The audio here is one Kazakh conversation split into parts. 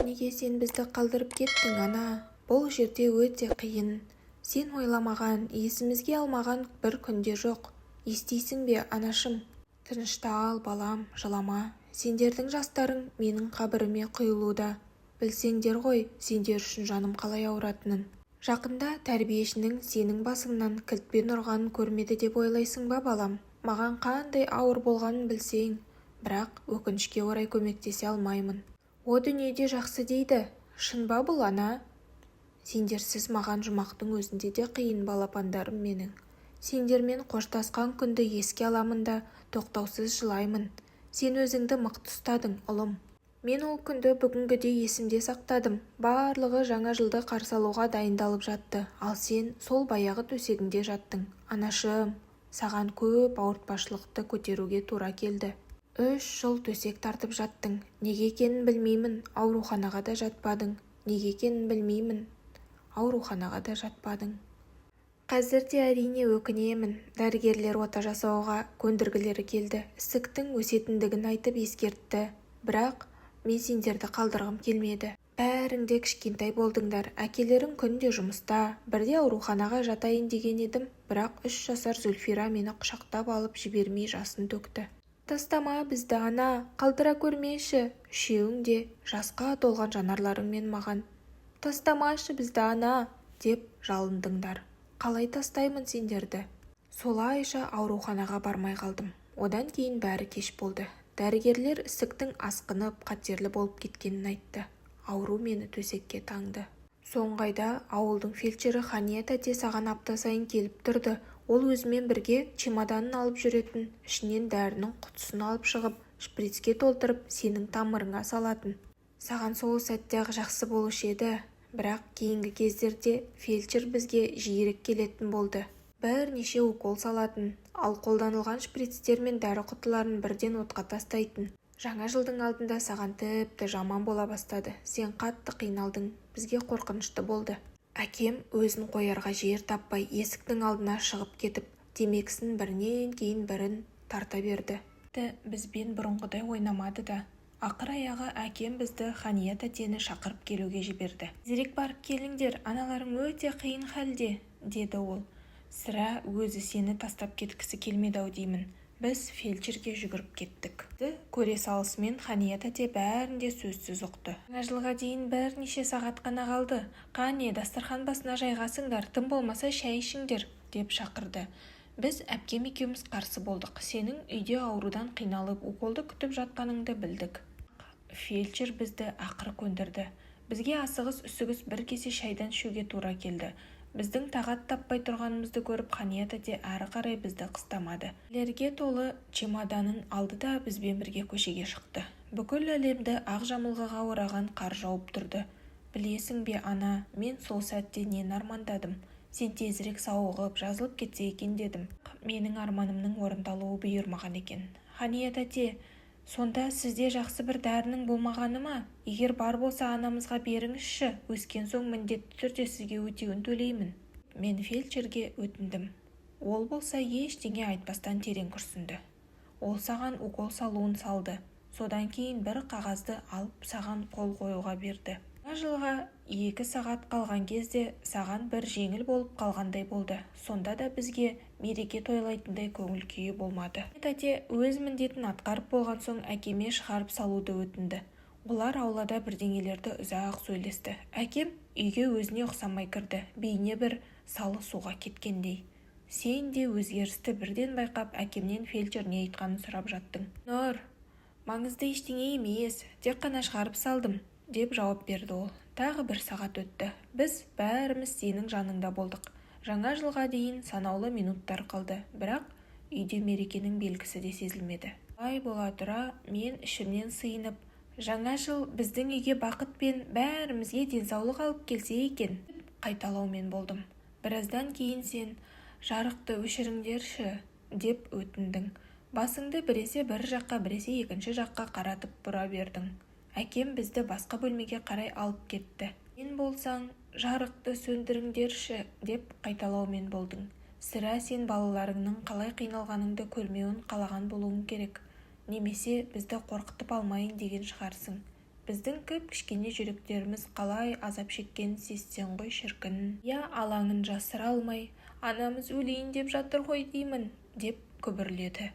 Неге сен бізді қалдырып кеттің, ана? Бұл жерде өте қиын. Сен ойламаған, есімізге алмаған бір күнде жоқ. Естисің бе, анашым? Тынышта ал, балам, жылама. Сендердің жастарың менің қабіріме құйылуда. Білсеңдер ғой, сендер үшін жаным қалай ауыратынын. Жақында тәрбиешінің сенің басыңнан кілтпен ұрғанын көрмеді деп ойлайсың ба, балам? Маған қандай ауыр болғанын білсең, бірақ өкінішке орай көмектесе алмаймын. О дүниеде жақсы дейді. Шын ба бұл, ана? Сендерсіз маған жұмақтың өзінде де қиын, балапандарым менің. Сендермен қоштасқан күнді еске аламын да тоқтаусыз жылаймын. Сен өзіңді мықты ұстадың, ұлым. Мен ол күнді бүгінгідей есімде сақтадым. Барлығы жаңа жылды қарсы алуға дайындалып жатты. Ал сен сол баяғы төсегіңде жаттың. Анашым, саған көп ауыртпашылықты көтеруге тура келді. 3 жыл төсек тартып жаттың. Неге екенін білмеймін, ауруханаға да жатпадың. Неге екенін білмеймін, ауруханаға да жатпадың. Қазір де әрине өкінемін. Дәрігерлер ота жасауға көндіргілері келді. Ісіктің өсетіндігін айтып ескертті. Бірақ мен сендерді қалдырғым келмеді. Бәріңде кішкентай болдыңдар. Әкелерің күнде жұмыста, бірде ауруханаға жатайын деген едім. Бірақ 3 жасар Зүлфира мені құшақтап алып жібермей жасын төкті. Тастама бізді, ана, қалдыра көрмеші. Үшеуің де жасқа толған жанарларыңмен маған. Тастамашы бізді, ана, деп жалындыңдар. Қалай тастаймын сендерді? Солайша ауруханаға бармай қалдым. Одан кейін бәрі кеш болды. Дәрігерлер ісіктің асқынып, қатерлі болып кеткенін айтты. Ауру мені төсекке таңды. Соңғайда ауылдың фельдшері Хания тәте саған апта сайын келіп тұрды. Ол өзімен бірге чемоданын алып жүретін, ішінен дәрінің құтысын алып шығып, шприцке толтырып, сенің тамырыңа салатын. Саған сол сәтте-ақ жақсы болушы еді, бірақ кейінгі кездерде фельдшер бізге жиірек келетін болды. Бірнеше укол салатын, ал қолданылған шприцтер мен дәрі құтыларын бірден отқа тастайтын. Жаңа жылдың алдында саған тіпті жаман бола бастады. Сен қатты қиналдың, бізге қорқынышты болды. Әкем өзін қоярға жер таппай есіктің алдына шығып кетіп, темекісін бірінен кейін бірін тарта берді. Бізбен бұрынғыдай ойнамады да. Ақыр аяғы әкем бізді Хания тәтені шақырып келуге жіберді. Тезірек барып келіңдер, аналарың өте қиын халде, деді ол. Сірә өзі сені тастап кеткісі келмеді-ау деймін. Біз фельдшерге жүгіріп кеттік. Көре салысымен Хания тәте бәрін де сөзсіз ұқты. Жаңа жылға дейін бірнеше сағат қана қалды. Қане, дастархан басына жайғасыңдар, тым болмаса шәй ішіңдер, деп шақырды. Біз әпкем екеуміз қарсы болдық. Сенің үйде аурудан қиналып, уколды күтіп жатқаныңды білдік. Фельдшер бізді ақыры көндірді. Бізге асығыс-үсігіс бір кесе шайдан ішуге тура келді. Біздің тағат таппай тұрғанымызды көріп, Хания тәте әрі қарай бізді қыстамады. Лерге толы чемоданын алды да бізбен бірге көшеге шықты. Бүкіл әлемді ақ жамылғыға ораған қар жауып тұрды. Білесің бе, ана, мен сол сәтте нені армандадым? Сен тезірек сауығып, жазылып кетсе екен дедім. Менің арманымның орындалуы бұйырмаған екен. Хания тәте, сонда сізде жақсы бір дәрінің болмағаны ма? Егер бар болса, анамызға беріңізші. Өскен соң міндетті түрде сізге өтеуін төлеймін. Мен фельдшерге өтіндім. Ол болса ештеңе айтпастан терең күрсінді. Ол саған укол салуын салды. Содан кейін бір қағазды алып саған қол қоюға берді. Жаңа жылға 2 сағат қалған кезде саған бір жеңіл болып қалғандай болды. Сонда да бізге мереке тойлайтындай көңіл күйі болмады. Тәте өз міндетін атқарып болған соң әкеме шығарып салуды өтінді. Олар аулада бірдеңелерді ұзақ сөйлесті. Әкем үйге өзіне ұқсамай кірді. Бейне бір салы суға кеткендей. Сен де өзгерісті бірден байқап, әкемнен фельдшер не айтқанын сұрап жаттың. Нұр, маңызды ештеңе емес, тек қана шығарып салдым, деп жауап берді ол. Тағы 1 сағат өтті. Біз бәріміз сенің жаныңда болдық. Жаңа жылға дейін санаулы минуттар қалды, бірақ үйде мерекенің белгісі де сезілмеді. Ай бола тұра, мен ішімнен сыйынып, жаңа жыл біздің үйге бақыт пен бәрімізге денсаулық алып келсе екен, қайталаумен болдым. Біраздан кейін сен жарықты өшіріңдерші, деп өтіндің. Басыңды біресе бір жаққа, біресе екінші жаққа қаратып бұра бердің. Әкем бізді басқа бөлмеге қарай алып кетті. Мен болсаң, жарықты сөндіріңдерші, деп қайталаумен болдың. Сірә сен балаларыңның қалай қиналғаныңды көрмеуін қалаған болуың керек. Немесе бізді қорқытып алмайын деген шығарсың. Біздің кіп-кішкене жүректеріміз қалай азап шеккенін сезсең ғой шіркін. Я алаңын жасыра алмай, анамыз өлейін деп жатыр ғой деймін, деп күбірледі.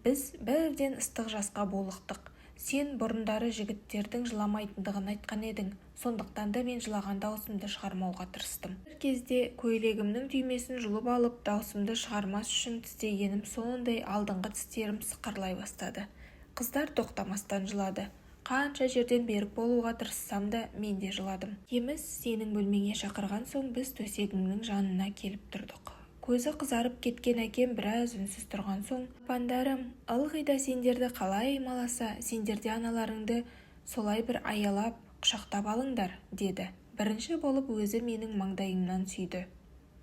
Біз бірден ыстық жасқа булықтық. Сен бұрындары жігіттердің жыламайтындығын айтқан едің, сондықтан да мен жылаған даусымды шығармауға тырыстым. Бір кезде көйлегімнің түймесін жұлып алып, даусымды шығармас үшін тістегенім сондай, алдыңғы тістерім сықырлай бастады. Қыздар тоқтамастан жылады. Қанша жерден берік болуға тырыссам да мен де жыладым. Еміз сенің бөлмеңе шақырған соң біз төсегімнің жанына келіп тұрдық. Көзі қызарып кеткен әкем біраз үнсіз тұрған соң, «Апандарым, ылғи да сендерді қалай аймаласа, сендерде аналарыңды солай бір аялап, құшақтап алыңдар», деді. Бірінші болып өзі менің маңдайымнан сүйді.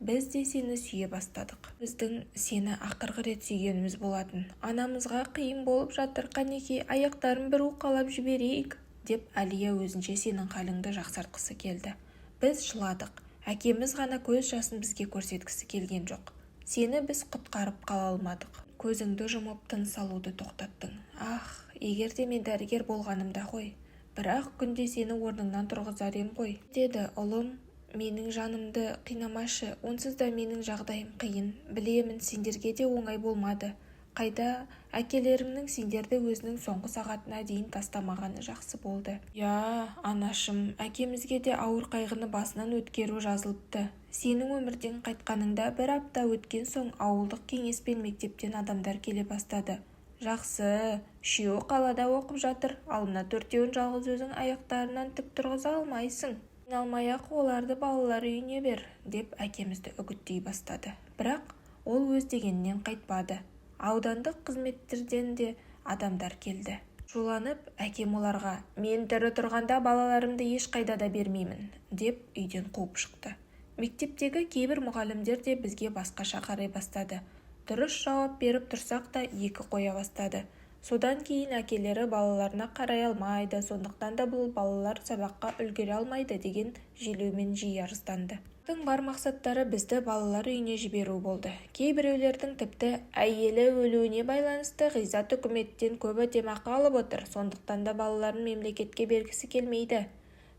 Біз де сені сүйе бастадық. Біздің сені ақырғы рет сүйгеніміз болатын. Анамызға қиын болып жатыр, қанеки аяқтарын бір уқалап жіберейік, деп Әлия өзінше сенің халіңді жақсартқысы келді. Біз жыладық. Әкеміз ғана көз жасын бізге көрсеткісі келген жоқ. Сені біз құтқарып қала алмадық. Көзіңді жұмып тыныс алуды тоқтаттың. Ах, егер де мен дәрігер болғанымда ғой. Бірақ күнде сені орныңнан тұрғызар ем ғой, деді ұлым. Менің жанымды қинамашы, онсыз да менің жағдайым қиын. Білемін, сендерге де оңай болмады. Қайда әкелерімнің сендерді өзінің соңғы сағатына дейін тастамағаны жақсы болды. Я, анашым, әкемізге де ауыр қайғыны басынан өткеру жазылыпты. Сенің өмірден қайтқаныңда бір апта өткен соң ауылдық кеңес пен мектептен адамдар келе бастады. Жақсы, үшеуі қалада оқып жатыр, ал мына төртеуін жалғыз өзің аяқтарынан тік тұрғыза алмайсың. Алмай-ақ оларды балалар үйіне бер, деп әкемізді үгіттей бастады. Бірақ ол өз дегенінен қайтпады. Аудандық қызметтерден де адамдар келді. Жоланып, әкем оларға, мен тірі тұрғанда балаларымды ешқайда да бермеймін, деп үйден қуып шықты. Мектептегі кейбір мұғалімдер де бізге басқаша қарай бастады. Дұрыс жауап беріп тұрсақ та екі қоя бастады. Содан кейін әкелері балаларына қарай алмайды, сондықтан да бұл балалар сабаққа үлгере алмайды деген желеумен жиі арызданды. Бар мақсаттары бізді балалар үйіне жіберу болды. Кейбіреулердің тіпті әйелі өлуіне байланысты ғизат үкіметтен көп өтемақы алып отыр, сондықтан да балаларын мемлекетке бергісі келмейді,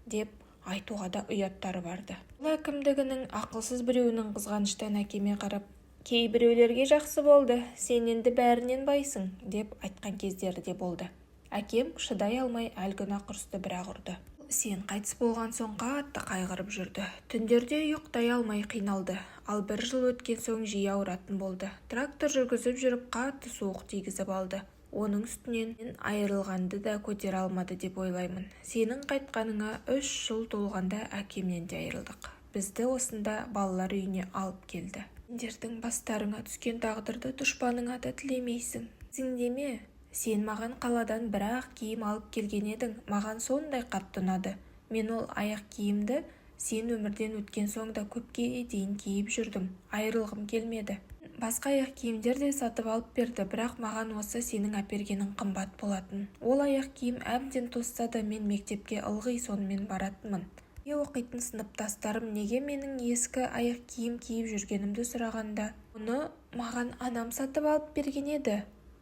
деп айтуға да ұяттары барды. Бұл әкімдігінің ақылсыз біреуінің қызғаныштан әкеме қарап, кейбіреулерге жақсы болды, сен енді бәрінен байсың, деп айтқан кездері де болды. Әкем шыдай алмай әлгі нақұрысты бір-ақ ұрды. Сен қайтыс болған соң қатты қайғырып жүрді. Түндерде ұйықтай алмай қиналды. Ал бір жыл өткен соң жиі ауыратын болды. Трактор жүргізіп жүріп қатты суық тигізіп алды. Оның үстінен айырылғанды да көтере алмады деп ойлаймын. Сенің қайтқаныңа 3 жыл толғанда әкемнен де айырылдық. Бізді осында балалар үйіне алып келді. Сендердің бастарыңа түскен тағдырды дұшпаныңа да тілемейсің. Зіңдеме? Сен маған қаладан бір-ақ киім алып келген едің, маған сондай қатты ұнады. Мен ол аяқ киімді сен өмірден өткен соң да көпке дейін киіп жүрдім. Айырылғым келмеді. Басқа аяқ киімдер де сатып алып берді, бірақ маған осы сенің әпергенің қымбат болатын. Ол аяқ киім әбден тозса да мен мектепке ылғи сонымен баратынмын. Оқитын сыныптастарым неге менің ескі аяқ киім киіп жүргенімді сұрағанда, оны маған анам сатып алып берген еді,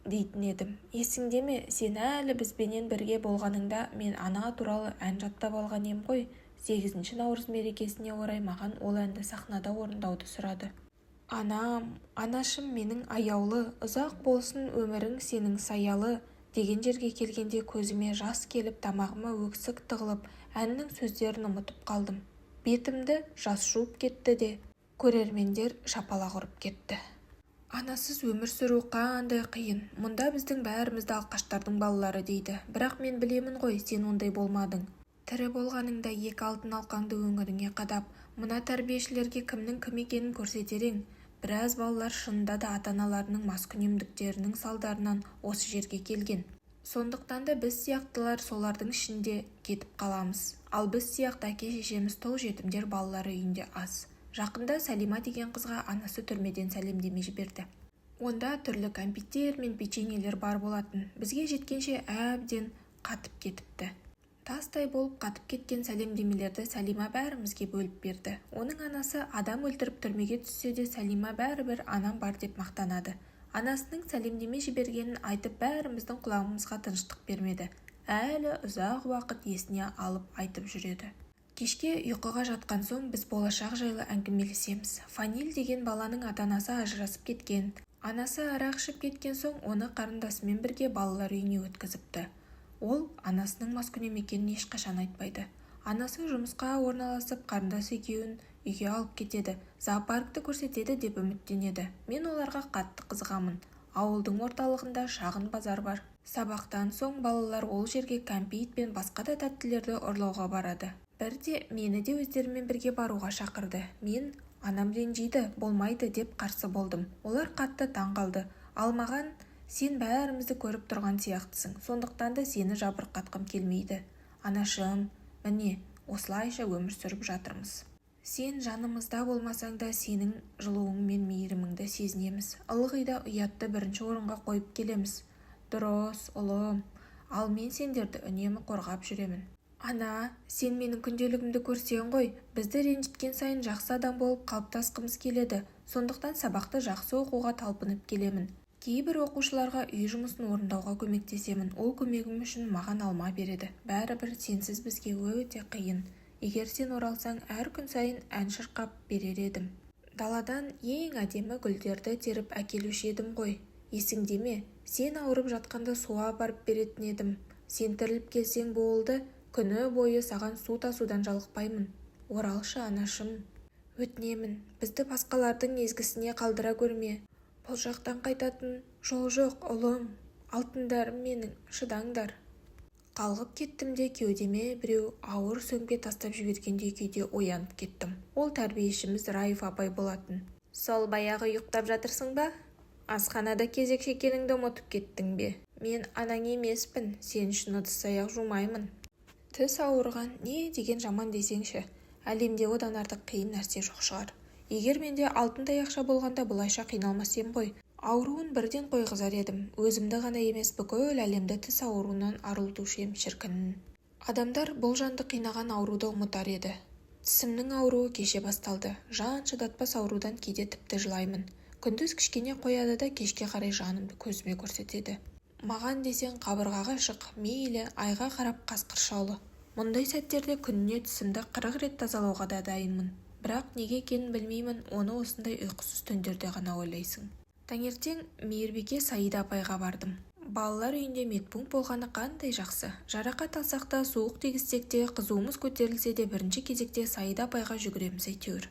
дейтін едім. Есіңде ме, сен әлі бізбенен бірге болғаныңда мен ана туралы ән жаттап алған ем ғой. 8 наурыз мерекесіне орай маған ол әнді сахнада орындауды сұрады. Анам, анашым менің аяулы, ұзақ болсын өмірің сенің саялы, деген жерге келгенде көзіме жас келіп, тамағыма өксік тығылып, әннің сөздерін ұмытып қалдым. Бетімді жас жуып кетті де, көрермендер шапалақ ұрып кетті. Анасыз өмір сүру қандай қиын. Мұнда біздің бәрімізді алқаштардың балалары дейді. Бірақ мен білемін ғой, сен ондай болмадың. Тірі болғаныңда екі алтын алқаңды өңіріңе қадап, мына тәрбиешілерге кімнің кім екенін көрсетер ең. Біраз балалар шынында да ата-аналарының маскүнемдіктерінің салдарынан осы жерге келген. Сондықтан да біз сияқтылар солардың ішінде кетіп қаламыз. Ал біз сияқты әке-шешеміз тұл жетімдер балалар үйінде аз. Жақында Сәлима деген қызға анасы түрмеден сәлемдеме жіберді. Онда түрлі кәмпиттер мен печеньелер бар болатын. Бізге жеткенше әбден қатып кетіпті. Тастай болып қатып кеткен сәлемдемелерді Сәлима бәрімізге бөліп берді. Оның анасы адам өлтіріп түрмеге түссе де Сәлима бәрібір анам бар деп мақтанады. Анасының сәлемдеме жібергенін айтып бәріміздің құлағымызға тыныштық бермеді. әлі ұзақ уақыт есіне алып айтып жүреді. Кешке ұйқыға жатқан соң біз болашақ жайлы әңгімелесеміз. Фаниль деген баланың ата-анасы ажырасып кеткен. Анасы арақ ішіп кеткен соң оны қарындасымен бірге балалар үйіне өткізіпті. Ол анасының маскүнем екенін ешқашан айтпайды. Анасы жұмысқа орналасып, қарындасы екеуін үйге алып кетеді, зоопаркті көрсетеді деп үміттенеді. Мен оларға қатты қызығамын. Ауылдың орталығында шағын базар бар. Сабақтан соң балалар ол жерге кәмпит пен басқа да тәттілерді ұрлауға барады. Бірде мені де өздерімен бірге баруға шақырды. Мен анам ренжиді, болмайды деп қарсы болдым. Олар қатты таң қалды. Ал маған сен бәрімізді көріп тұрған сияқтысың, сондықтан да сені жабырқатқым келмейді. Анашым, міне, осылайша өмір сүріп жатырмыз. Сен жанымызда болмасаң да сенің жылуың мен мейіріміңді сезінеміз. Ылғи да ұятты бірінші орынға қойып келеміз. Дұрыс, ұлым, ал мен сендерді үнемі қорғап жүремін. Ана, сен менің күнделігімді көрсең ғой, бізді ренжіткен сайын жақсы адам болып қалыптасқымыз келеді. Сондықтан сабақты жақсы оқуға талпынып келемін. Кейбір оқушыларға үй жұмысын орындауға көмектесемін. Ол көмегім үшін маған алма береді. Бәрібір сенсіз бізге өте қиын. Егер сен оралсаң, әр күн сайын ән шырқап берер едім. Даладан ең әдемі гүлдерді теріп әкелуші едім ғой. Есіңде ме? Сен ауырып жатқанда суға барып беретін едім. Сен тіріліп келсең болды, күні бойы саған су тасудан жалықпаймын. Оралшы, анашым. Өтінемін, бізді басқалардың езгісіне қалдыра көрме. Бұл жақтан қайтатын жол жоқ, ұлым. Алтындарым менің, шыдаңдар. Қалғып кеттім де кеудеме біреу ауыр сөмке тастап жібергендей күйде оянып кеттім. Ол тәрбиешіміз Раиф апай болатын. Сол баяғы ұйықтап жатырсың ба? Асханада кезек шекеніңді ұмытып кеттің бе? Мен анаң емеспін, сен үшін ыдыс-аяқ жумаймын. Тіс ауырған не деген жаман десеңші. Әлемде одан артық қиын нәрсе жоқ шығар. Егер менде алтын таяқша болғанда бұлайша қиналмас ем ғой. Ауруын бірден қойғызар едім. Өзімді ғана емес, бүкіл әлемді тіс ауруынан арылтушы ем, шіркін. Адамдар бұл жанды қинаған ауруды ұмытар еді. Тісімнің ауруы кеше басталды. Жан шыдатпас аурудан кейде тіпті жылаймын. Күндіз кішкене қояды да кешке қарай жанымды көзіме көрсетеді. Маған десең қабырғаға шық, мейлі айға қарап қасқыр шаулы. Мұндай сәттерде күніне тісімді 40 рет тазалауға да дайынмын. Бірақ неге екенін білмеймін, оны осындай ұйқысыз түндерде ғана ойлайсың. Таңертең мейірбике Саида апайға бардым. Балалар үйінде медпункт болғаны қандай жақсы. Жарақат алсақ та, суық тигізсек те, қызуымыз көтерілсе де бірінші кезекте Саида апайға жүгіреміз әйтеуір.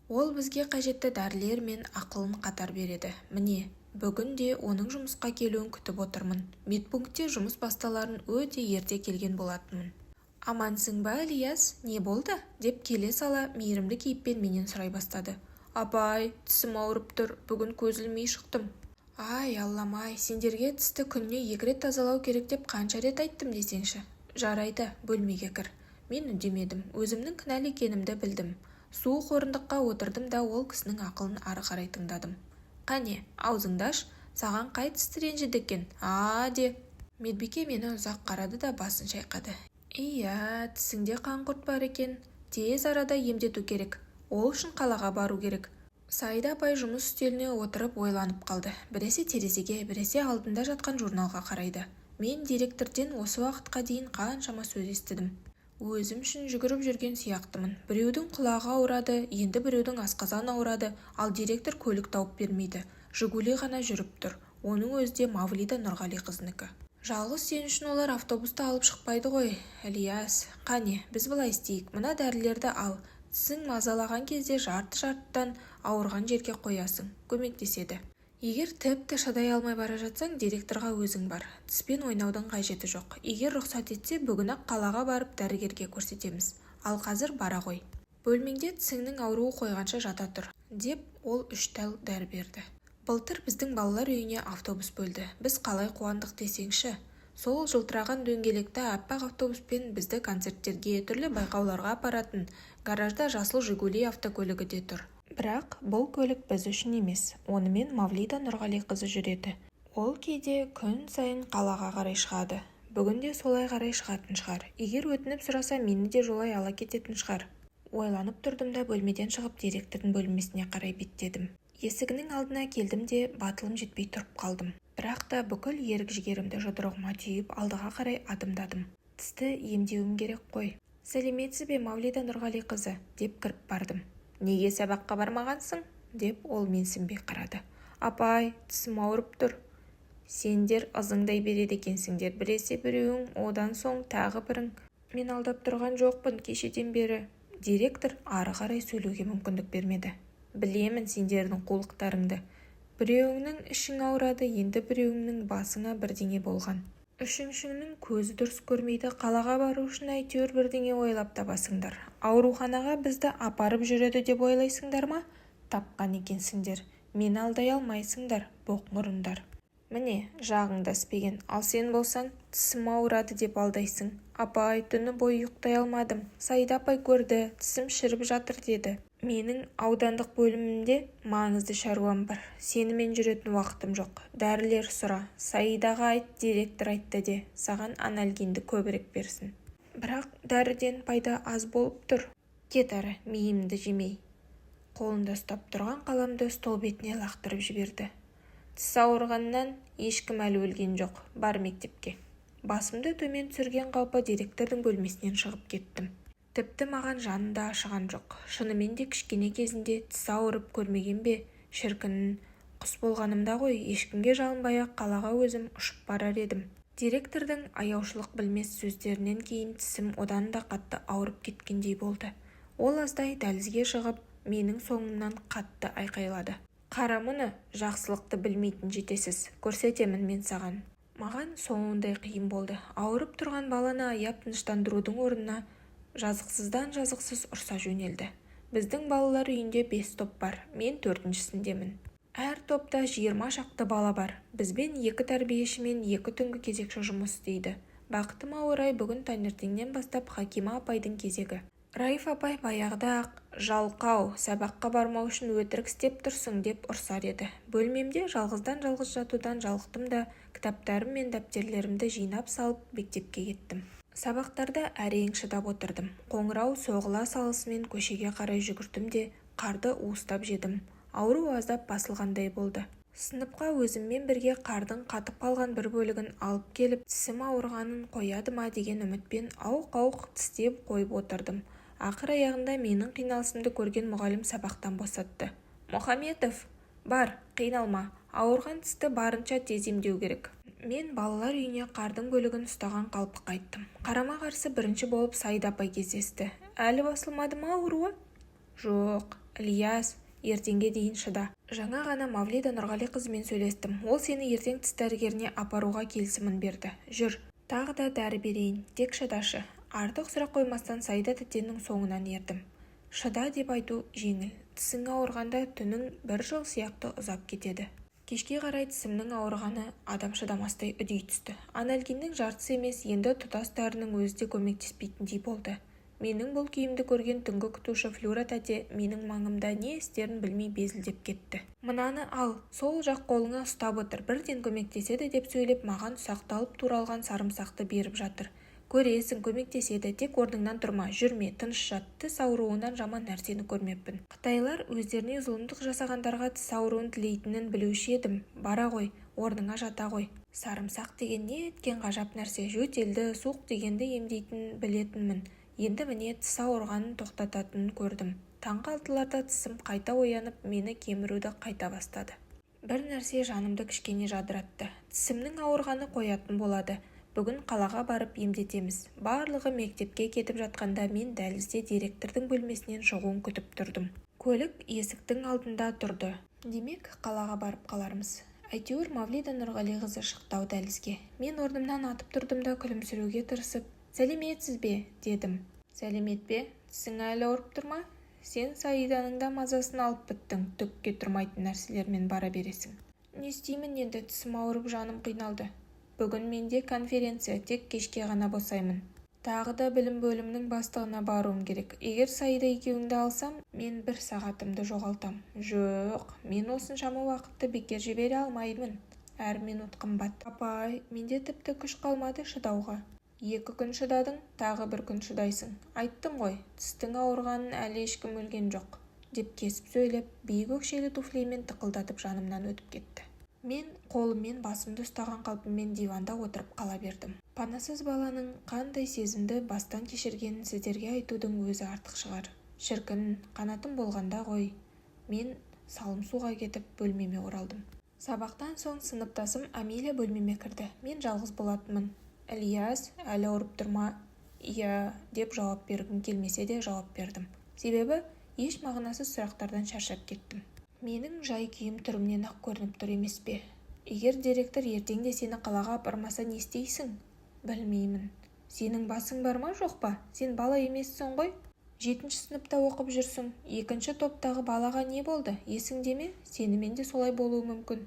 Ол бізге қажетті дәрілер мен ақылын қатар береді. Міне, бүгін де оның жұмысқа келуін күтіп отырмын. Медпунктте жұмыс басталарын өте ерте келген болатынмын. Амансың ба, Ильяс? Не болды? Деп келе сала мейірімді кейіппен менен сұрай бастады. Апай, тісім ауырып тұр, бүгін көз ілмей шықтым. Ай, Аллам-ай, сендерге тісті күніне 2 рет тазалау керек деп қанша рет айттым десеңші. Жарайды, бөлмеге кір. Мен үндемедім, өзімнің кінәлі екенімді білдім. Суық орындыққа отырдым да ол кісінің ақылын ары қарай тыңдадым. Қане, аузыңды аш, саған қай тісті ренжіді екен? Де. Медбике мені ұзақ қарады да басын шайқады. Иә, тісіңде қан құрт бар екен. Тез арада емдету керек. Ол үшін қалаға бару керек. Саида апай жұмыс үстеліне отырып ойланып қалды. Біресе терезеге, біресе алдында жатқан журналға қарайды. Мен директорден осы уақытқа дейін қаншама сөз естідім. Өзім үшін жүгіріп жүрген сияқтымын. Біреудің құлағы ауырады, енді біреудің асқазан ауырады, ал директор көлік тауып бермейді. Жигули ғана жүріп тұр. Оның өзі де Мавлида Нұрғали қызынікі. Жалғыз сен үшін олар автобусты алып шықпайды ғой, Ильяс. Қане, біз былай істейік. Мына дәрілерді ал. Тісің мазалаған кезде жарты-жартыдан ауырған жерге қоясың. Көмектеседі. Егер тіпті шыдай алмай бара жатсаң, директорға өзің бар. Тіспен ойнаудың қажеті жоқ. Егер рұқсат етсе, бүгін-ақ қалаға барып дәрігерге көрсетеміз. Ал қазір бара ғой. Бөлмеңде тісіңнің ауруы қойғанша жата тұр, деп ол 3 тал дәрі берді. Былтыр біздің балалар үйіне автобус бөлді. Біз қалай қуандық десеңші. Сол жылтыраған дөңгелекті аппақ автобуспен бізді концерттерге, түрлі байқауларға апаратын гаражда жасыл Жигули автокөлігі де тұр. Бірақ бұл көлік біз үшін емес. Онымен Мавлида Нұрғали қызы жүреді. Ол кейде күн сайын қалаға қарай шығады. Бүгін де солай қарай шығатын шығар. Егер өтініп сұраса, мені де жолай ала кететін шығар. Ойланып тұрдым да бөлмеден шығып директордың бөлмесіне қарай беттедім. Есігінің алдына келдім де батылым жетпей тұрып қалдым. Бірақ та бүкіл ерік-жігерімді жұдырығыма түйіп алдыға қарай адымдадым. Тісті емдеуім керек қой. Сәлеметсіз бе, Мавлида Нұрғалиқызы, деп кіріп бардым. Неге сабаққа бармағансың? Деп ол менсінбей қарады. Апай, тісім ауырып тұр. Сендер ызыңдай береді екенсіңдер, біресе біреуің, одан соң тағы бірің. Мен алдап тұрған жоқпын кешеден бері. Директор ары қарай сөйлеуге мүмкіндік бермеді. Білемін сендердің қулықтарыңды. Біреуіңнің ішің ауырады, енді біреуіңнің басыңа бірдеңе болған. Үшіншіңнің көзі дұрыс көрмейді, қалаға бару үшін әйтеуір бірдеңе ойлап табасыңдар. Ауруханаға бізді апарып жүреді деп ойлайсыңдар ма? Тапқан екенсіңдер. Мені алдай алмайсыңдар, боқмұрындар. Міне, жағыңда іспеген, ал сен болсаң, тісім ауырады деп алдайсың. Апай, түні бойы ұйықтай алмадым. Саида апай көрді, тісім шіріп жатыр деді. Менің аудандық бөлімімде маңызды шаруам бар. Сенімен жүретін уақытым жоқ. Дәрілер сұра. Саидаға айт, директор айтты де, саған анальгинді көбірек берсін. Бірақ дәріден пайда аз болып тұр. Кет ары, миымды жемей. Қолында ұстап тұрған қаламды стол бетіне лақтырып жіберді. Тіс ауырғаннан ешкім әлі өлген жоқ. Бар мектепке. Басымды төмен түсірген қалпы директордың бөлмесінен шығып кеттім. Тіпті маған жанында ашыған жоқ. Шынымен де кішкене кезінде тіс ауырып көрмеген бе? Шіркін, құс болғанымда ғой, ешкімге жалынбай-ақ қалаға өзім ұшып барар едім. Директордың аяушылық білмес сөздерінен кейін тісім одан да қатты ауырып кеткендей болды. Ол аздай дәлізге шығып, менің соңымнан қатты айқайлады. Қара мұны, жақсылықты білмейтін жетесіз. Көрсетемін мен саған. Маған соңындай қиын болды. Ауырып тұрған баланы аяп тыныштандырудың орнына жазықсыздан жазықсыз ұрса жөнелді. Біздің балалар үйінде 5 топ бар. Мен 4-шісіндемін. Әр топта 20 шақты бала бар. Бізбен 2 тәрбиеші мен 2 түнгі кезекші жұмыс істейді. Бақытыма орай бүгін таңертеңнен бастап Хакима апайдың кезегі. Раиф апай баяғыда-ақ жалқау, сабаққа бармау үшін өтірік істеп тұрсың деп ұрсар еді. Бөлмемде жалғыздан-жалғыз жатудан жалықтым да, кітаптарым мен дәптерлерімді жинап салып мектепке кеттім. Сабақтарда әрең шыдап отырдым. Қоңырау соғыла салысымен көшеге қарай жүгірдім де, қарды уыстап жедім. Ауру аздап басылғандай болды. Сыныпқа өзіммен бірге қардың қатып қалған бір бөлігін алып келіп, тісім ауырғанын қояды ма деген үмітпен ауық-ауық тістеп қойып отырдым. Ақыр аяғында менің қиналысымды көрген мұғалім сабақтан босатты. Мұхаметов, бар, қиналма. Ауырған тісті барынша тез емдеу керек. Мен балалар үйіне қардың бөлігін ұстаған қалпы қайттым. Қарама-қарсы бірінші болып Саида апай кездесті. Әлі басылмады ма ауруы? Жоқ, Ильяс, ертеңге дейін шыда. Жаңа ғана Мавлида Нұрғалиқызымен сөйлестім. Ол сені ертең тіс дәрігеріне апаруға келісімін берді. Жүр, тағы да дәрі берейін, тек шыдашы. Артық сұрақ қоймастан Саида тәтенің соңынан ердім. Шыда деп айту жеңіл. Тісің ауырғанда түнің бір жыл сияқты ұзап кетеді. Кешке қарай тісімнің ауырғаны адам шыдамастай үдей түсті. Анальгиннің жартысы емес, енді тұтас дәрінің өзі де көмектеспейтіндей болды. Менің бұл күйімді көрген түнгі күтуші Флюра тәте менің маңымда не істерін білмей безілдеп кетті. Мынаны ал, сол жақ қолыңа ұстап отыр, бірден көмектеседі деп сөйлеп маған ұсақталып туралған сарымсақты беріп жатыр. Көресің, көмектеседі, тек орныңнан тұрма, жүрме, тыныш жат, тіс ауруынан жаман нәрсені көрмеппін. Қытайлар өздеріне зұлымдық жасағандарға тіс ауруын тілейтінін білуші едім. Бара ғой, орныңа жата ғой. Сарымсақ деген не еткен ғажап нәрсе, жөтелді, суық дегенді емдейтінін білетінмін. Енді міне тіс ауырғанын тоқтататынын көрдім. Таңғы 6-ларда тісім қайта оянып, мені кеміруді қайта бастады. Бір нәрсе жанымды кішкене жадыратты. Тісімнің ауырғаны қоятын болады. Бүгін қалаға барып емдетеміз. Барлығы мектепке кетіп жатқанда мен дәлізде директордың бөлмесінен шығуын күтіп тұрдым. Көлік есіктің алдында тұрды. Демек, қалаға барып қалармыз. Әйтеуір Мавлида Нұрғалиқызы шықты дәлізге. Мен орнымнан атып тұрдым да күлімсіреуге тырысып, «Сәлеметсіз бе?» дедім. «Сәлемет бе? Тісің әлі ауырып тұр ма? Сен Саиданың да мазасын алып біттің, түкке тұрмайтын нәрселермен бара бересің». Не істеймін енді, тісім ауырып жаным қиналды. Бүгін менде конференция, тек кешке ғана босаймын. Тағы да білім бөлімінің бастығына баруым керек. Егер Саида екеуіңді алсам, мен 1 сағатымды жоғалтам. Жоқ, мен осыншама уақытты бекер жібере алмаймын. Әр минут қымбат. Апай, менде тіпті күш қалмады шыдауға. 2 күн шыдадың, тағы 1 күн шыдайсың. Айттым ғой, тістің ауырғанын әлі ешкім өлген жоқ. деп кесіп сөйлеп, биік өкшелі туфлимен тықылдатып жанымнан өтіп кетті. Мен қолыммен басымды ұстаған қалпыммен диванда отырып қала бердім. Панасыз баланың қандай сезімді бастан кешіргенін сіздерге айтудың өзі артық шығар. Шіркін, қанатым болғанда ғой. Мен салым суға кетіп бөлмеме оралдым. Сабақтан соң сыныптасым Амилия бөлмеме кірді. Мен жалғыз болатынмын. Ильяс, әлі ауырып тұрма? Иә, деп жауап бергім келмесе де жауап бердім. Себебі еш мағынасыз сұрақтардан шаршап кеттім. Менің жай күйім түрімнен ақ көрініп тұр емес пе? Егер директор ертеңде сені қалаға апармаса не істейсің? Білмеймін. Сенің басың бар ма жоқ па? Сен бала емессің ғой? 7-ші сыныпта оқып жүрсің. 2-ші топтағы балаға не болды? Есіңде ме? Сенімен де солай болуы мүмкін.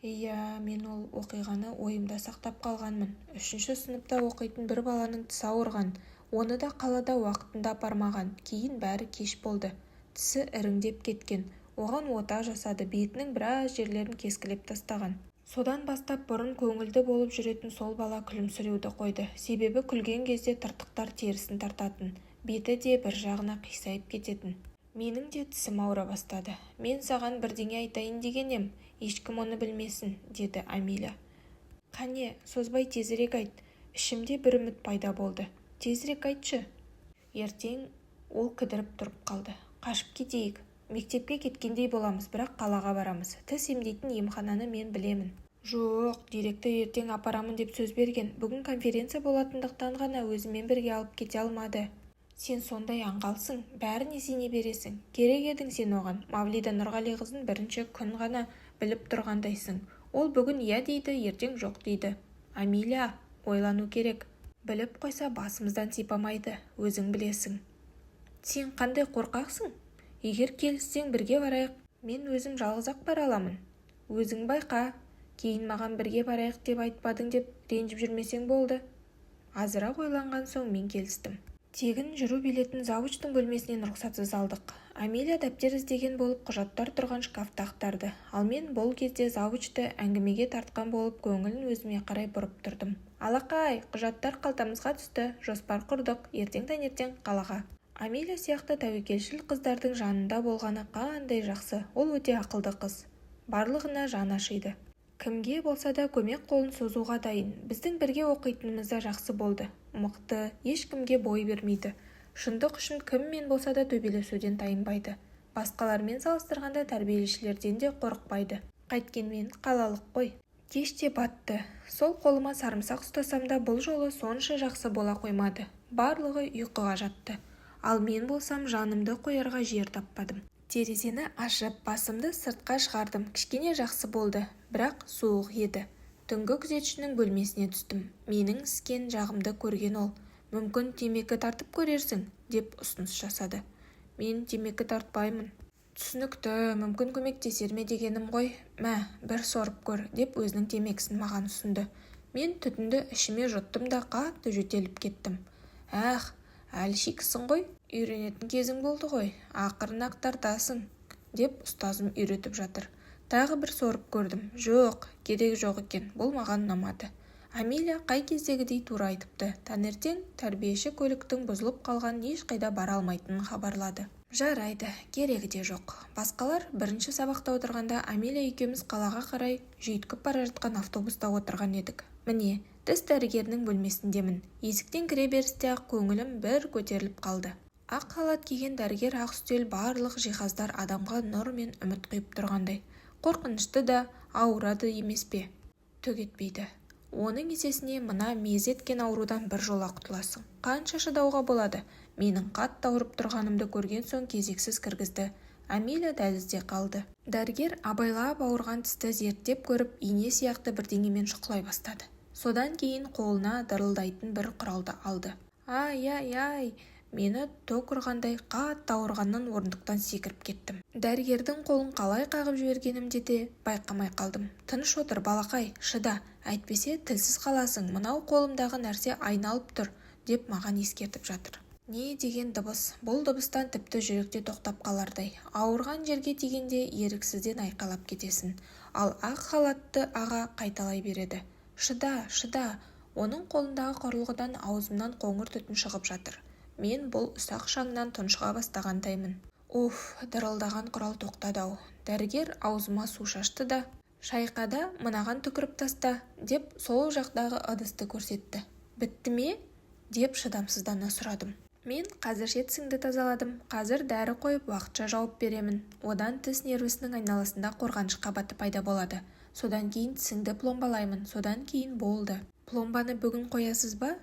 Иә, мен ол оқиғаны ойымда сақтап қалғанмын. 3-ші сыныпта оқитын бір баланың тісі ауырған. Оны да қалада уақытында апармаған. Кейін бәрі кеш болды. Тісі іріңдеп кеткен. Оған ота жасады, бетінің біраз жерлерін кескілеп тастаған. Содан бастап бұрын көңілді болып жүретін сол бала күлімсіреуді қойды. Себебі күлген кезде тыртықтар терісін тартатын, беті де бір жағына қисайып кететін. Менің де тісім ауыра бастады. Мен саған бірдеңе айтайын деген ем, ешкім оны білмесін, деді Амилия. Қане, созбай тезірек айт. Ішімде бір үміт пайда болды. Тезірек айтшы. Ертең ол кідіріп тұрып қалды. Қашып кетейік. Мектепке кеткендей боламыз, бірақ қалаға барамыз. Тіс емдейтін емхананы мен білемін. Жоқ, директор ертең апарамын деп сөз берген. Бүгін конференция болатындықтан ғана өзімен бірге алып кете алмады. Сен сондай аңғалсың, бәріне сене бересің. Керек едің сен оған. Мавлида Нұрғалиқызын бірінші күн ғана біліп тұрғандайсың. Ол бүгін иә дейді, ертең жоқ дейді. Амилия, ойлану керек. Біліп қойса басымыздан сипамайды, өзің білесің. Сен қандай қорқақсың? Егер келіссең бірге барайық. Мен өзім жалғыз-ақ бара аламын. Өзің байқа. Кейін маған бірге барайық деп айтпадың деп ренжіп жүрмесең болды. Азырақ ойланған соң мен келістім. Тегін жүру билетін завучтың бөлмесінен рұқсатсыз алдық. Амилия дәптер іздеген болып құжаттар тұрған шкафты ақтарды. Ал мен бұл кезде завучты әңгімеге тартқан болып көңілін өзіме қарай бұрып тұрдым. Алақай, құжаттар қалтамызға түсті. Жоспар құрдық. Ертең таңертең қалаға. Амилия сияқты тәуекелшіл қыздардың жанында болғаны қандай жақсы. Ол өте ақылды қыз. Барлығына жан ашиды. Кімге болса да көмек қолын созуға дайын. Біздің бірге оқитынымыз да жақсы болды. Мықты, ешкімге бой бермейді. Шындық үшін кіммен болса да төбелесуден тайынбайды. Басқалармен салыстырғанда тәрбиелішілерден де қорықпайды. Қайткенмен қалалық қой. Кеш те батты. Сол қолыма сарымсақ ұстасам да бұл жолы сонша жақсы бола қоймады. Барлығы ұйқыға жатты. Ал мен болсам жанымды қоярға жер таппадым. Терезені ашып, басымды сыртқа шығардым. Кішкене жақсы болды, бірақ суық еді. Түнгі күзетшінің бөлмесіне түстім. Менің іскен жағымды көрген ол. Мүмкін темекі тартып көрерсің, деп ұсыныс жасады. Мен темекі тартпаймын. Түсінікті, мүмкін көмектесер ме дегенім ғой. Мә, бір сорып көр, деп өзінің темекісін маған ұсынды. Мен түтінді ішіме жұттым да қатты жөтеліп кеттім. Ах, әлі шикісің ғой, үйренетін кезің болды ғой, ақырын-ақ тартасың, деп ұстазым үйретіп жатыр. Тағы бір сорып көрдім. Жоқ, керек жоқ екен, бұл маған ұнамады. Амилия қай кездегідей тура айтыпты. Таңертең тәрбиеші көліктің бұзылып қалған ешқайда бара алмайтынын хабарлады. Жарайды, керегі де жоқ. Басқалар бірінші сабақта отырғанда Амилия екеуміз қалаға қарай жүйткіп бара жатқан автобуста отырған едік. Міне, тіс дәрігерінің бөлмесіндемін. Есіктен кіре берісте-ақ көңілім бір көтеріліп қалды. Ақ халат киген дәрігер, ақ үстел, барлық жиһаздар адамға нұр мен үміт құйып тұрғандай. Қорқынышты да, ауырады емес пе? Түк етпейді. Оның есесіне мына мезі еткен аурудан бір жола құтыласың. Қанша шыдауға болады? Менің қатты ауырып тұрғанымды көрген соң кезексіз кіргізді. Амилия дәлізде қалды. Дәрігер абайлап ауырған тісті зерттеп көріп, ине сияқты бірдеңемен шұқылай бастады. Содан кейін қолына дырылдайтын бір құралды алды. Ай, мені ток ұрғандай қатты ауырғаннан орындықтан секіріп кеттім. Дәрігердің қолын қалай қағып жібергенімде де байқамай қалдым. Тыныш отыр, балақай, шыда, әйтпесе тілсіз қаласың, мынау қолымдағы нәрсе айналып тұр, деп маған ескертіп жатыр. Не деген дыбыс, бұл дыбыстан тіпті жүректе тоқтап қалардай. Ауырған жерге тигенде еріксізден айқайлап кетесің. Ал ақ халатты аға қайталай береді. Шыда, оның қолындағы құрылғыдан аузымнан қоңыр түтін шығып жатыр. Мен бұл ұсақ шаңнан тұншыға бастағандаймын. Дырылдаған құрал тоқтады-ау. Дәрігер аузыма су шашты да, шайқада мынаған түкіріп таста, деп сол жақтағы ыдысты көрсетті. Бітті ме? деп шыдамсыздана сұрадым. Мен қазір жетісіңді тазаладым. Қазір дәрі қойып уақытша жауап беремін. Одан тіс нервісінің айналасында қорғаныш қабаты пайда болады. Содан кейін тісіңді пломбалаймын. Содан кейін болды. Пломбаны бүгін қоясыз ба?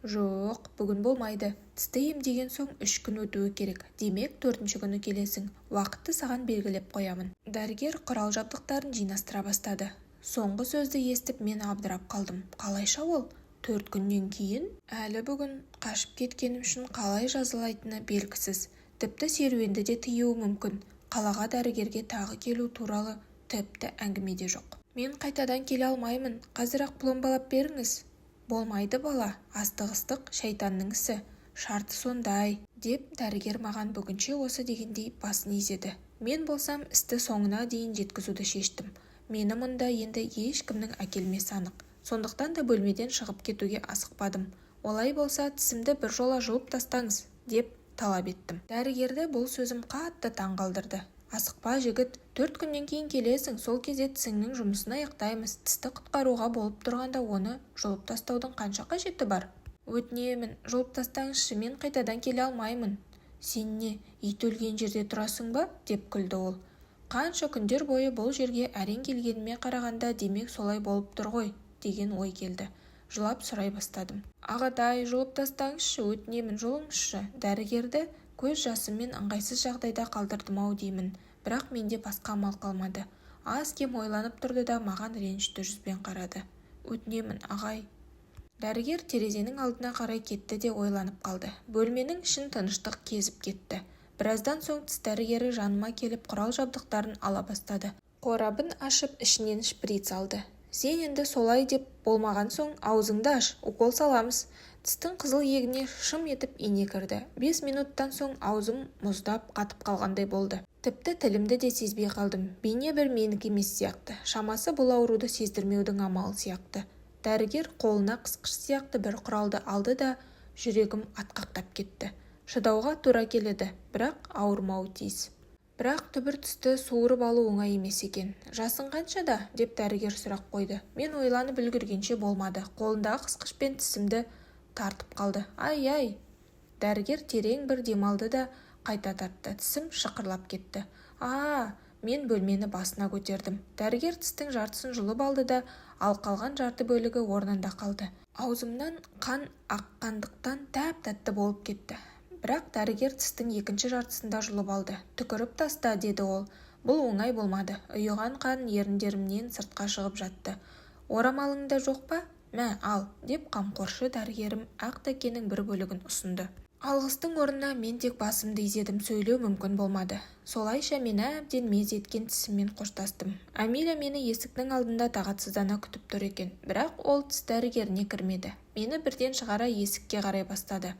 Жоқ, бүгін болмайды. Тісті емдеген соң 3 күн өтуі керек. Демек, 4-ші күні келесің. Уақытты саған белгілеп қоямын. Дәрігер құрал жабдықтарын жинастыра бастады. Соңғы сөзді естіп мен абдырап қалдым. Қалайша ол? 4 күннен кейін? Әлі бүгін қашып кеткенім үшін қалай жазалайтыны белгісіз. Тіпті серуенді де тыюы мүмкін. Қалаға дәрігерге тағы келу туралы тіпті әңгіме де жоқ. Мен қайтадан келе алмаймын. Қазір-ақ пломбалап беріңіз. Болмайды бала, астық-ыстық шайтанның ісі. Шарты сондай, деп дәрігер маған бүгінше осы дегендей басын изеді. Мен болсам істі соңына дейін жеткізуді шештім. Мені мұнда енді ешкімнің әкелмесі анық. Сондықтан да бөлмеден шығып кетуге асықпадым. Олай болса тісімді бір жола жұлып тастаңыз, деп талап еттім. Дәрігерді бұл сөзім қатты таңғалдырды. Асықпа жігіт, 4 күннен кейін келесің, сол кезде тісіңнің жұмысын аяқтаймыз. Тісті құтқаруға болып тұрғанда оны жұлып тастаудың қанша қажеті бар? Өтінемін, жұлып тастаңызшы, мен қайтадан келе алмаймын. Сен не, ит өлген жерде тұрасың ба? деп күлді ол. Қанша күндер бойы бұл жерге әрең келгеніме қарағанда демек солай болып тұр ғой, деген ой келді. Жылап сұрай бастадым. Ағатай, жұлып тастаңызшы, өтінемін, жұлыңызшы. Дәрігерді көз жасыммен ыңғайсыз жағдайда қалдырдым-ау деймін. Бірақ менде басқа амал қалмады. Аз-кем ойланып тұрды да маған ренішті жүзбен қарады. Өтінемін, ағай. Дәрігер терезенің алдына қарай кетті де ойланып қалды. Бөлменің ішін тыныштық кезіп кетті. Біраздан соң тіс дәрігері жаныма келіп құрал жабдықтарын ала бастады. Қорабын ашып ішінен шприц алды. Сен енді солай деп болмаған соң аузыңды аш, укол саламыз. Тістің қызыл егіне шым етіп ине кірді. 5 минуттан соң аузым мұздап қатып қалғандай болды. Тіпті тілімді де сезбей қалдым. Бейне бір менікі емес сияқты. Шамасы бұл ауруды сездірмеудің амалы сияқты. Дәрігер қолына қысқыш сияқты бір құралды алды да жүрегім атқақтап кетті. Шыдауға тура келеді, бірақ ауырмауы тиіс. Бірақ түбір түсті суырып алу оңай емес екен. Жасың қаншада? деп дәрігер сұрақ қойды. Мен ойланып үлгергенше болмады. Қолындағы қысқышпен тісімді тартып қалды. Ай-ай! Дәрігер терең бір демалды да қайта тартты. Тісім шықырлап кетті. Мен бөлмені басына көтердім. Дәрігер тістің жартысын жұлып алды да, ал қалған жарты бөлігі орнында қалды. Аузымнан қан аққандықтан тәп-тәтті болып кетті. Бірақ дәрігер тістің екінші жартысында жұлып алды. Түкіріп таста, деді ол. Бұл оңай болмады. Ұйыған қан еріндерімнен сыртқа шығып жатты. Орамалыңда жоқ па? Мә, ал, деп қамқоршы дәрігерім ақ дәкенің бір бөлігін ұсынды. Алғыстың орнына мен тек басымды изедім, сөйлеу мүмкін болмады. Солайша мен әбден мез еткен тісіммен қоштастым. Амиля мені есіктің алдында тағатсыздана күтіп тұр екен. Бірақ ол тіс дәрігеріне кірмеді. Мені бірден шығара есікке қарай бастады.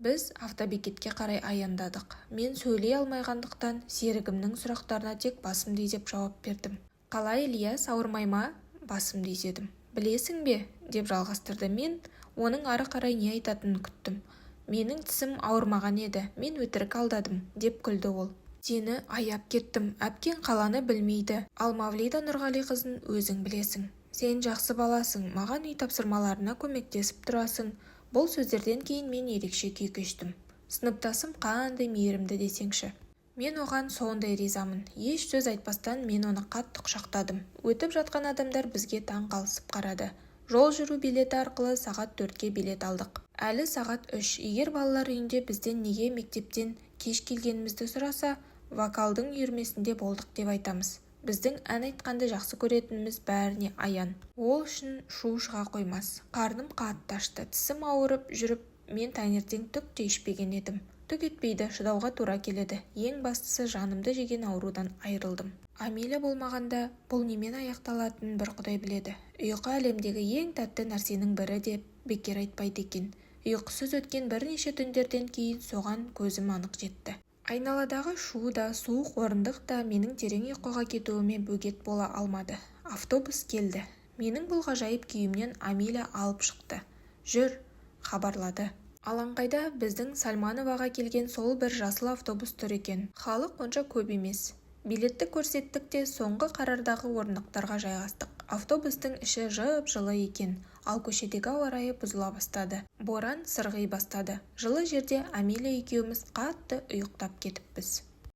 Біз автобекетке қарай аяндадық. Мен сөйлей алмайғандықтан серігімнің сұрақтарына тек басымды изеп жауап бердім. Қалай, Ильяс, ауырмай ма? Басымды изедім. Білесің бе? деп жалғастырды. Мен оның ары қарай не айтатынын күттім. Менің тісім ауырмаған еді, мен өтірік алдадым, деп күлді ол. Сені аяп кеттім, әпкең қаланы білмейді, ал Мавлида Нұрғалиқызын өзің білесің. Сен жақсы баласың, маған үй тапсырмаларына көмектесіп тұрасың. Бұл сөздерден кейін мен ерекше күй кештім. Сыныптасым қандай мейірімді десеңші. Мен оған сондай ризамын. Еш сөз айтпастан мен оны қатты құшақтадым. Өтіп жатқан адамдар бізге таң қалысып қарады. Жол жүру билеті арқылы сағат 4-ке билет алдық. Әлі сағат 3. Егер балалар үйінде бізден неге мектептен кеш келгенімізді сұраса, вокалдың үйірмесінде болдық деп айтамыз. Біздің ән айтқанды жақсы көретініміз бәріне аян. Ол үшін шу шыға қоймас. Қарным қатты ашты. Тісім ауырып жүріп, мен таңертең түк те ішпеген едім. Түк етпейді, шыдауға тура келеді. Ең бастысы жанымды жеген аурудан айырылдым. Амиля болмағанда бұл немен аяқталатынын бір Құдай біледі. Ұйқы әлемдегі ең тәтті нәрсенің бірі деп бекер айтпайды екен. Ұйқысыз өткен бірнеше түндерден кейін соған көзім анық жетті. Айналадағы шу да, суық орындық та менің терең ұйқыға кетуіме бөгет бола алмады. Автобус келді. Менің бұл ғажайып күйімнен Амиля алып шықты. Жүр, хабарлады. алаңқайда біздің Сальмановаға келген сол бір жасыл автобус тұр екен. Халық онша көп емес. Билетті көрсеттік те соңғы қарардағы орындықтарға жайғастық. Автобустың іші жып-жылы екен, ал көшедегі ауа райы бұзыла бастады. Боран сырғи бастады. Жылы жерде Амелия екеуміз қатты ұйықтап кетіппіз.